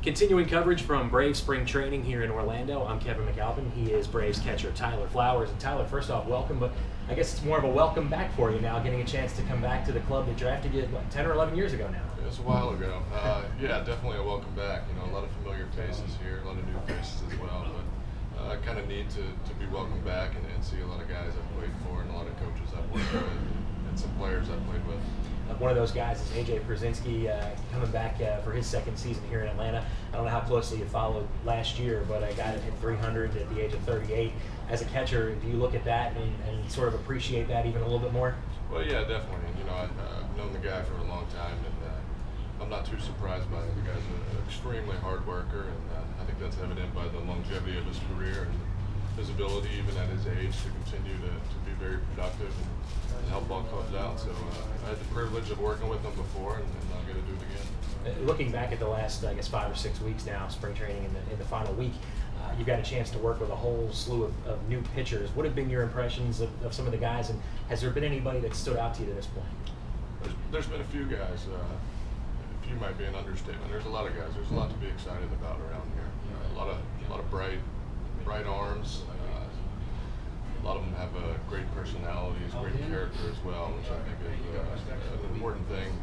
Continuing coverage from Braves spring training here in Orlando. I'm Kevin McAlpin. He is Braves catcher Tyler Flowers. And Tyler, first off, welcome, but I guess it's more of a welcome back for you now, getting a chance to come back to the club that drafted you, what, 10 or 11 years ago now? It was a while ago. Yeah, definitely a welcome back. You know, a lot of familiar faces here, a lot of new faces as well. But kind of neat to be welcomed back and see a lot of guys I've played for and a lot of coaches I've worked with and some players I've played with. One of those guys is A.J. Przinsky, coming back for his second season here in Atlanta. I don't know how closely you followed last year, but a guy that hit 300 at the age of 38. As a catcher, do you look at that and sort of appreciate that even a little bit more? Well, yeah, definitely. You know, I've known the guy for a long time, and I'm not too surprised by it. The guy's an extremely hard worker, and I think that's evident by the longevity of his career and his ability, even at his age, to continue to be very productive and help ball clubs out. So I had the privilege of working with him before, and I'll get to do it again. Looking back at the last, I guess, 5 or 6 weeks now, spring training in the final week, you've got a chance to work with a whole slew of new pitchers. What have been your impressions of some of the guys, and has there been anybody that stood out to you to this point? There's been a few guys. A few might be an understatement. There's a lot of guys. There's a lot to be excited about around here. A lot of bright arms. A lot of them have great personalities, great character as well, which I think is an important thing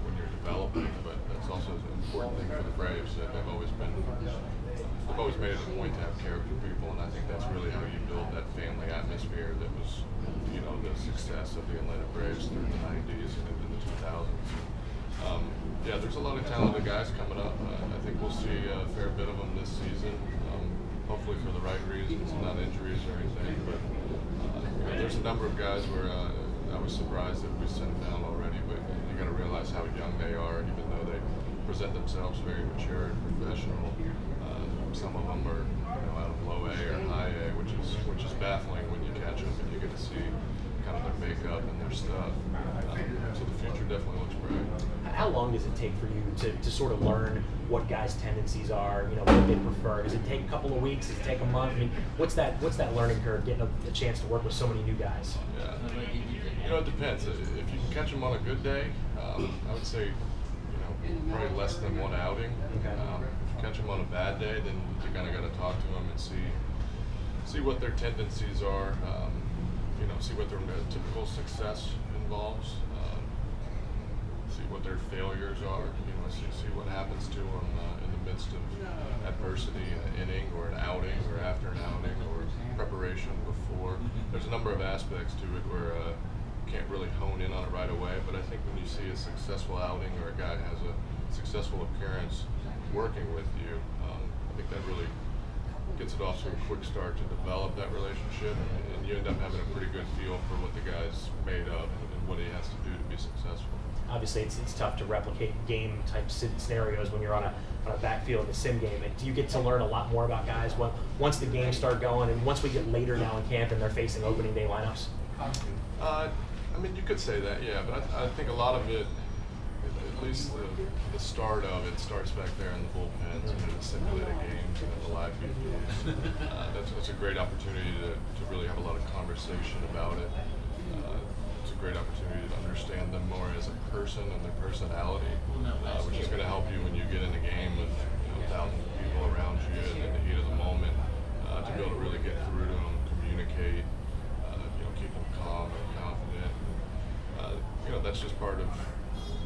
when you're developing. But that's also an important thing for the Braves. That they've always made it a point to have character people, and I think that's really how you build that family atmosphere that was, you know, the success of the Atlanta Braves through the '90s and into the 2000s. Yeah, there's a lot of talented guys coming up. I think we'll see a fair bit of them this season. Hopefully for the right reasons, not injuries or anything. But you know, there's a number of guys where I was surprised that we sent down already. But you got to realize how young they are, even though they present themselves very mature and professional. Some of them are, you know, out of low A or high A, which is baffling when you catch them and you get to see kind of their makeup and their stuff. So the future definitely looks bright. How long does it take for you to sort of learn what guys' tendencies are, you know, what they prefer? Does it take a couple of weeks? Does it take a month? I mean, what's that learning curve, getting a chance to work with so many new guys? Yeah, you know, it depends. If you can catch them on a good day, I would say, you know, probably less than one outing. Okay. If you catch them on a bad day, then you kind of got to talk to them and see what their tendencies are. You know, see what their typical success involves. See what their failures are. You know, see what happens to them in the midst of adversity, an inning or an outing or after an outing or preparation before. There's a number of aspects to it where you can't really hone in on it right away. But I think when you see a successful outing or a guy has a successful appearance working with you, I think that really gets it off to a quick start to develop that relationship, and you end up having a pretty good feel for what the guy's made of and what he has to do to be successful. Obviously, it's tough to replicate game-type scenarios when you're on a backfield in a sim game. And do you get to learn a lot more about guys once the games start going, and once we get later now in camp and they're facing opening day lineups? I mean, you could say that, yeah, but I think a lot of it, at least the start of it, starts back there in the bullpens and in the simulated games and in the live videos. That's a great opportunity to really have a lot of conversation about it. It's a great opportunity to understand them more as a person and their personality, which is going to help you when you get in a game with, you know, thousands of people around you and in the heat of the moment, to be able to really get through to them, communicate, you know, keep them calm and confident. You know, that's just part of,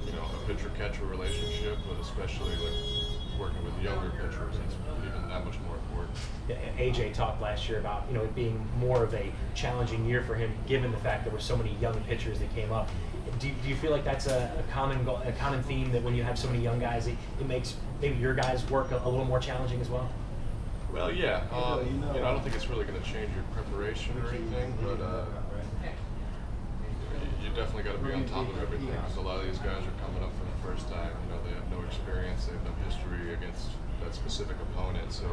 you know, a pitcher-catcher relationship, but especially like working with younger pitchers, it's even that much more important. Yeah, AJ talked last year about, you know, it being more of a challenging year for him, given the fact there were so many young pitchers that came up. Do you feel like that's a common theme, that when you have so many young guys, it makes maybe your guys' work a little more challenging as well? Well, yeah. You know, I don't think it's really going to change your preparation or anything, but you definitely got to be on top of everything, because a lot of these guys are coming up for the first time. You know, they have no experience, they have no history against that specific opponent, so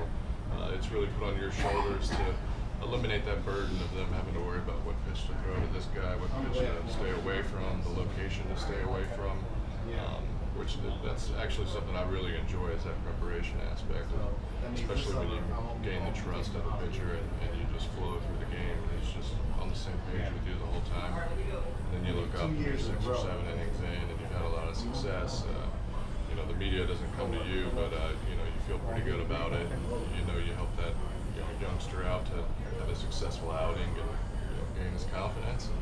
it's really put on your shoulders to eliminate that burden of them having to worry about what pitch to throw to this guy, what pitch to stay away from, the location to stay away from, which that's actually something I really enjoy, is that preparation aspect, especially when you gain the trust of a pitcher and you just flow through the game and he's just on the same page with you the whole time. And then you look up and you're 6 or 7 innings in and you've had a lot of success. You know, the media doesn't come to you, but you know, you feel pretty good about it. You know, you help that youngster out to have a successful outing and gain his confidence, and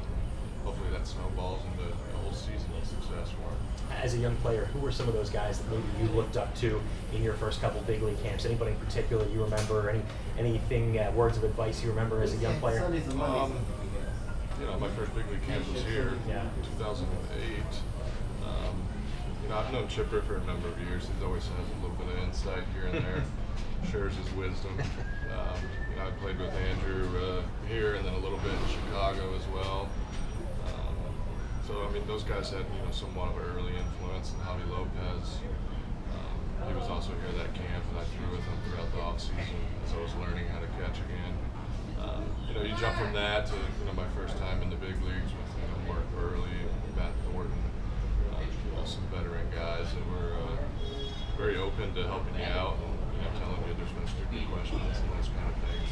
hopefully that snowballs into a whole season of success for him. As a young player, who were some of those guys that maybe you looked up to in your first couple big league camps? Anybody in particular you remember? Anything words of advice you remember as a young player? My first big league camp was here in 2008. I've known Chipper for a number of years. He always has a little bit of insight here and there, shares his wisdom. I played with Andrew here and then a little bit in Chicago as well. So, those guys had, somewhat of an early influence, and Javi Lopez. He was also here at that camp, and I threw with him throughout the offseason as I was learning how to catch again. You jump from that to, my first time in the big leagues with Mark Burley, Matt Thornton, some veteran guys that were very open to helping you out and telling you there's no stupid questions and those kind of things.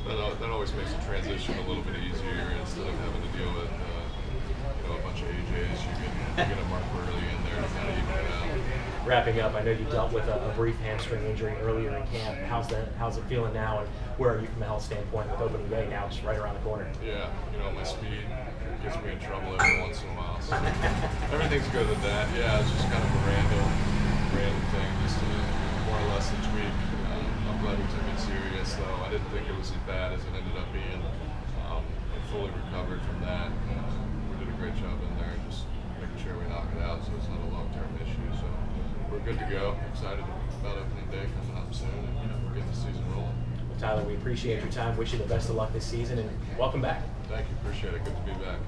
So that always makes the transition a little bit easier instead of having to deal with a bunch of AJs. You get a Mark Burley in there to kind of even it out. Wrapping up, I know you dealt with a brief hamstring injury earlier in camp. How's it feeling now, and where are you from a health standpoint with opening day now, just right around the corner? Yeah, my speed gets me in trouble every once in a while. So everything's good with that. Yeah, it's just kind of a random thing, just more or less a tweak. I'm glad we took it serious, though. I didn't think it was as bad as it ended up being. I'm fully recovered from that. We did a great job in there, just making sure we knock it out so it's not a long-term issue. So we're good to go. Excited about opening day coming up soon, and we're getting the season rolling. Tyler, we appreciate your time. Wish you the best of luck this season, and welcome back. Thank you. Appreciate it. Good to be back.